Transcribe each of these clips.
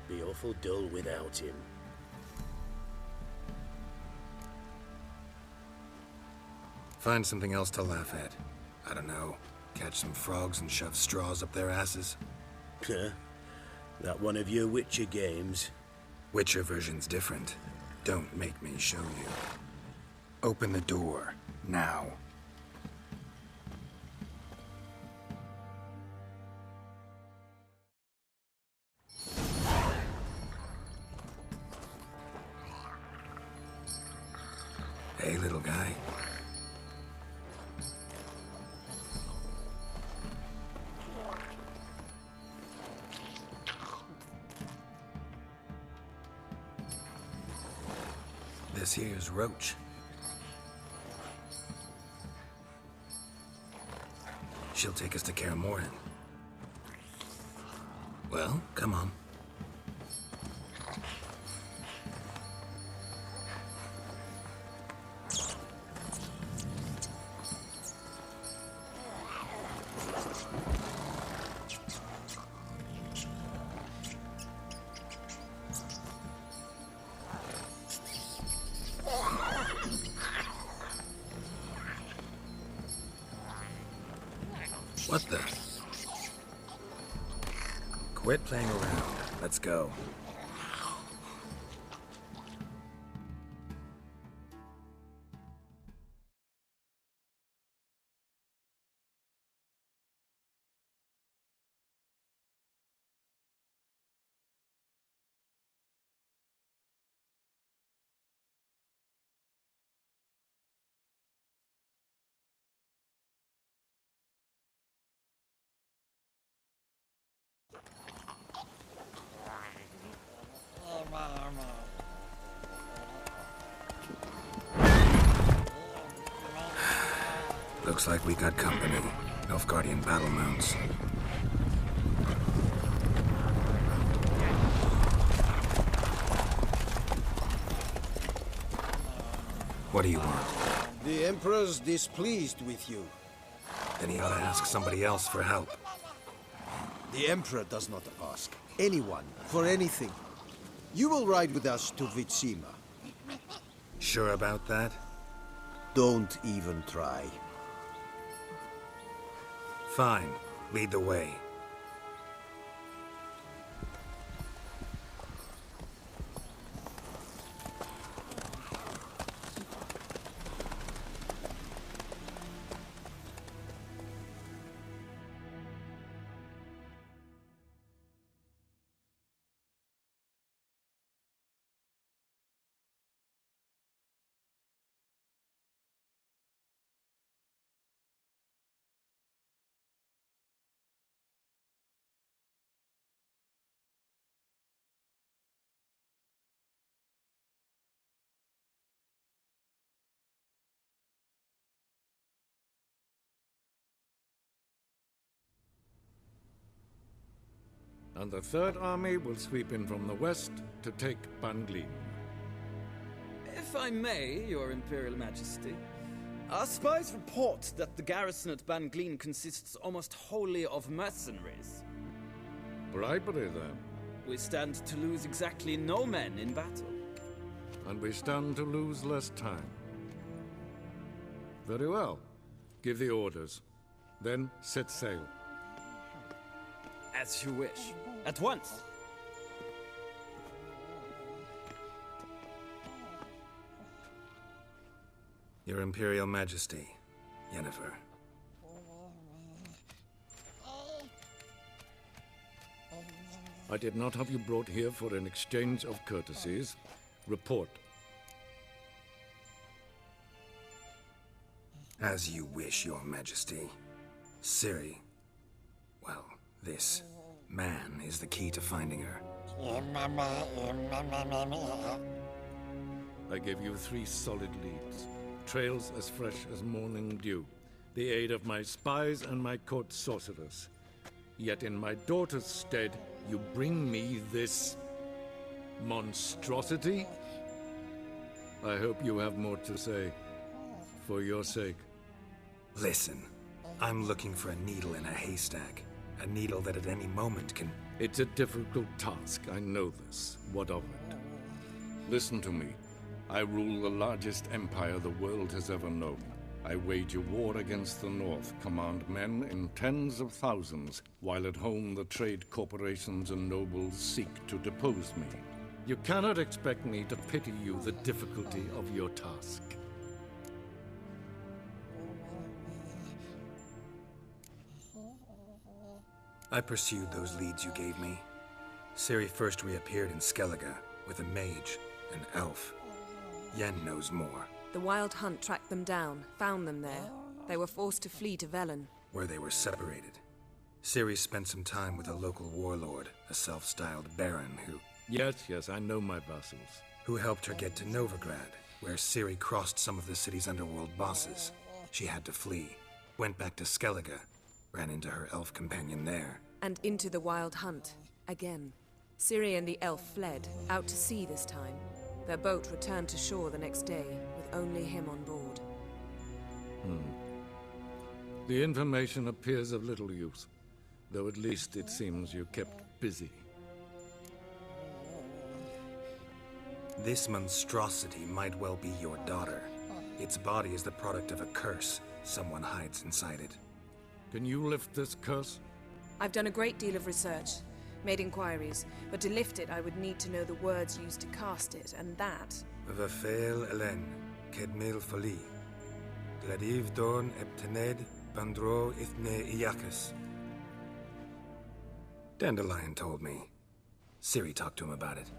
be awful dull without him. Find something else to laugh at. I don't know, catch some frogs and shove straws up their asses. Huh? That one of your Witcher games? Witcher version's different. Don't make me show you. Open the door, now. Hey, little guy. This here's Roach. She'll take us to Kaer Morhen. Well, come on. What the? Quit playing around. Let's go. Looks like we got company. Nilfgaardian battle mounts. What do you want? The Emperor's displeased with you. Then he ought to ask somebody else for help. The Emperor does not ask anyone for anything. You will ride with us to Vitsima. Sure about that? Don't even try. Fine. Lead the way. And the Third Army will sweep in from the west to take Ban Glin. If I may, Your Imperial Majesty, our spies report that the garrison at Ban Glin consists almost wholly of mercenaries. Bribery, then. We stand to lose exactly no men in battle. And we stand to lose less time. Very well. Give the orders. Then set sail. As you wish. At once. Your Imperial Majesty, Yennefer. I did not have you brought here for an exchange of courtesies. Report. As you wish, Your Majesty. Ciri. Well, this man is the key to finding her. I gave you 3 solid leads. Trails as fresh as morning dew. The aid of my spies and my court sorcerers. Yet in my daughter's stead, you bring me this monstrosity? I hope you have more to say. For your sake. Listen, I'm looking for a needle in a haystack. A needle that at any moment can It's a difficult task, I know this. What of it? Listen to me. I rule the largest empire the world has ever known. I wage a war against the North, command men in tens of thousands, while at home the trade corporations and nobles seek to depose me. You cannot expect me to pity you the difficulty of your task. I pursued those leads you gave me. Ciri first reappeared in Skellige with a mage, an elf. Yen knows more. The Wild Hunt tracked them down, found them there. They were forced to flee to Velen. Where they were separated. Ciri spent some time with a local warlord, a self-styled baron Yes, I know my vassals. who helped her get to Novigrad, where Ciri crossed some of the city's underworld bosses. She had to flee. Went back to Skellige, ran into her elf companion there. And into the Wild Hunt. Again. Ciri and the elf fled, out to sea this time. Their boat returned to shore the next day, with only him on board. The information appears of little use, though at least it seems you kept busy. This monstrosity might well be your daughter. Its body is the product of a curse. Someone hides inside it. Can you lift this curse? I've done a great deal of research, made inquiries, but to lift it I would need to know the words used to cast it, and that... Vafel Elen, Kedmil Foli. Gladiv Dorn Eptened, Bandro Ithne Iacus. Dandelion told me. Ciri talked to him about it.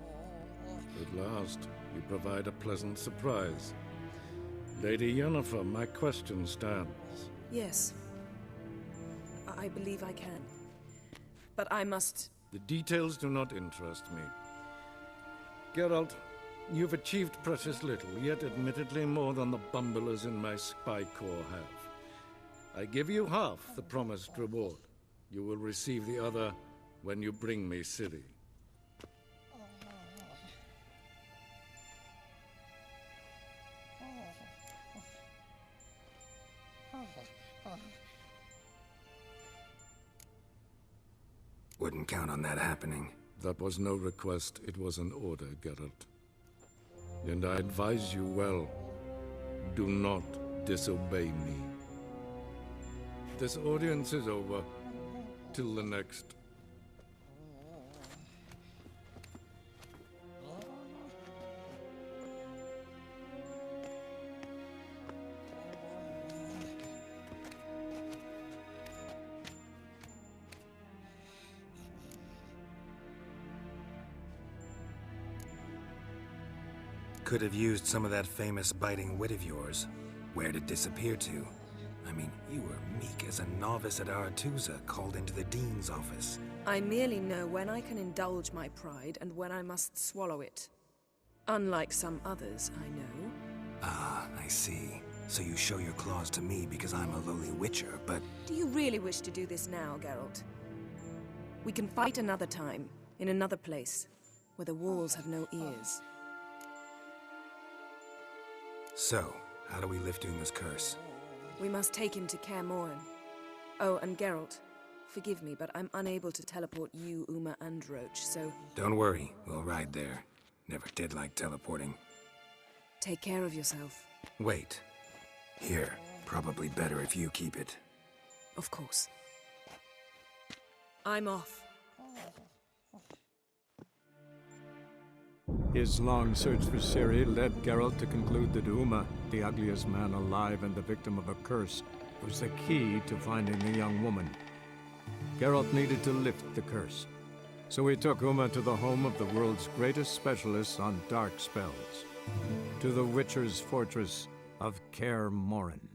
At last, you provide a pleasant surprise. Lady Yennefer, my question stands. Yes. I believe I can. But I must... The details do not interest me. Geralt, you've achieved precious little, yet admittedly more than the bumblers in my spy corps have. I give you half the promised reward. You will receive the other when you bring me Ciri. Wouldn't count on that happening. That was no request, it was an order, Geralt. And I advise you well, do not disobey me. This audience is over. Till the next. Could have used some of that famous biting wit of yours. Where'd it disappear to? I mean, you were meek as a novice at Aretuza, called into the Dean's office. I merely know when I can indulge my pride and when I must swallow it. Unlike some others, I know. Ah, I see. So you show your claws to me because I'm a lowly witcher, but... Do you really wish to do this now, Geralt? We can fight another time, in another place, where the walls have no ears. So, how do we lift Uma's curse? We must take him to Kaer Morhen. Oh, and Geralt, forgive me, but I'm unable to teleport you, Uma, and Roach, so... Don't worry, we'll ride there. Never did like teleporting. Take care of yourself. Wait. Here, probably better if you keep it. Of course. I'm off. His long search for Ciri led Geralt to conclude that Uma, the ugliest man alive and the victim of a curse, was the key to finding the young woman. Geralt needed to lift the curse, so he took Uma to the home of the world's greatest specialists on dark spells, to the Witcher's fortress of Kaer Morhen.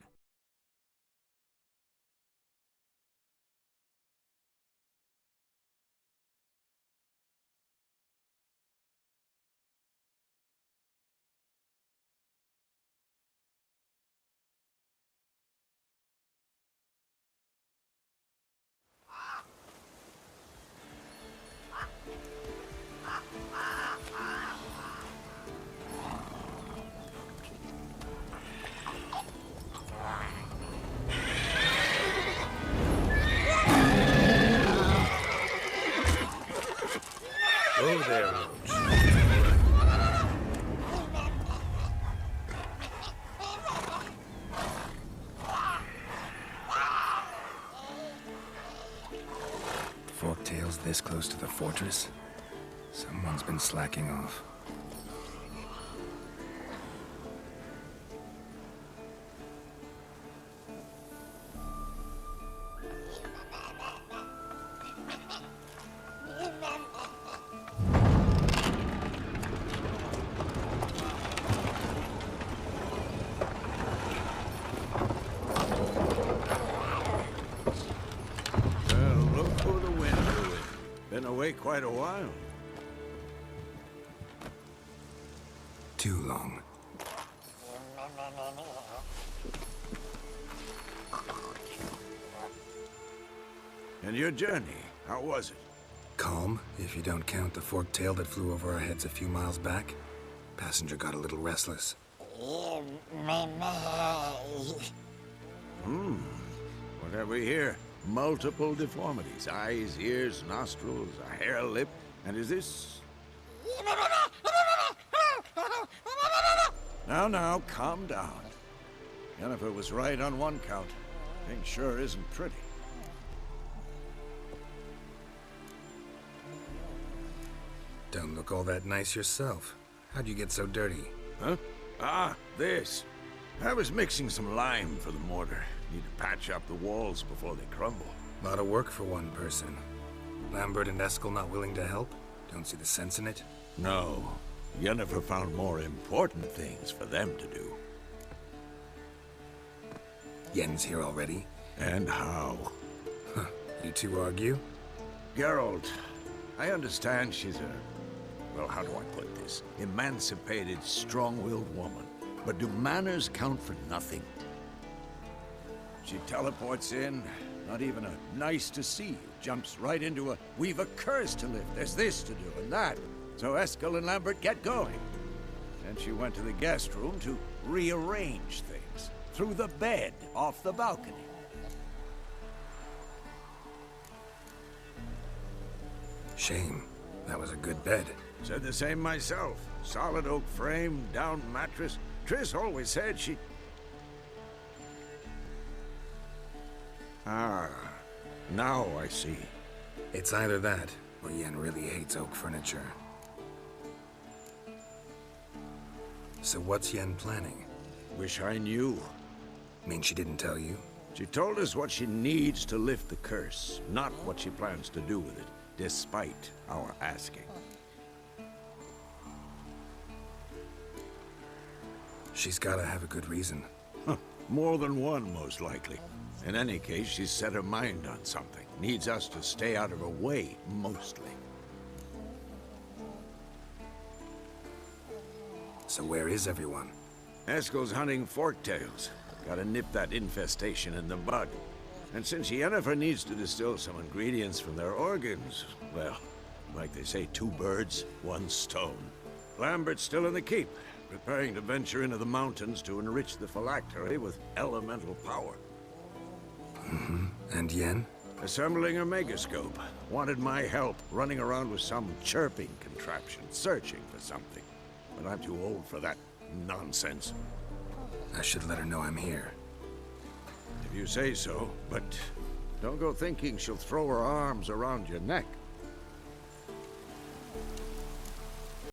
Hey there, Roach. Forktail's this close to the fortress? Someone's been slacking off. Quite a while. Too long. And your journey, how was it? Calm, if you don't count the forktail that flew over our heads a few miles back. Passenger got a little restless. What have we here? Multiple deformities. Eyes, ears, nostrils, a hair lip. And is this... Now, calm down. Yennefer was right on one count. Thing sure isn't pretty. Don't look all that nice yourself. How'd you get so dirty? Huh? Ah, this. I was mixing some lime for the mortar. Need to patch up the walls before they crumble. A lot of work for one person. Lambert and Eskel not willing to help? Don't see the sense in it? No. Yennefer found more important things for them to do. Yen's here already? And how? Huh. You two argue? Geralt, I understand she's a... well, how do I put this? Emancipated, strong-willed woman. But do manners count for nothing? She teleports in, not even a nice to see you, jumps right into a, we've a curse to lift, there's this to do and that. So Eskel and Lambert get going. Then she went to the guest room to rearrange things. Through the bed, off the balcony. Shame. That was a good bed. Said the same myself. Solid oak frame, down mattress. Triss always said she... Ah, now I see. It's either that, or Yen really hates oak furniture. So what's Yen planning? Wish I knew. Mean she didn't tell you? She told us what she needs to lift the curse, not what she plans to do with it, despite our asking. She's gotta have a good reason. Huh. More than one, most likely. In any case, she's set her mind on something. Needs us to stay out of her way, mostly. So where is everyone? Eskel's hunting forktails. Gotta nip that infestation in the bud. And since Yennefer needs to distill some ingredients from their organs, well, like they say, 2 birds, 1 stone. Lambert's still in the keep, preparing to venture into the mountains to enrich the phylactery with elemental power. And Yen? Assembling a megascope. Wanted my help, running around with some chirping contraption, searching for something. But I'm too old for that nonsense. I should let her know I'm here. If you say so, but don't go thinking she'll throw her arms around your neck.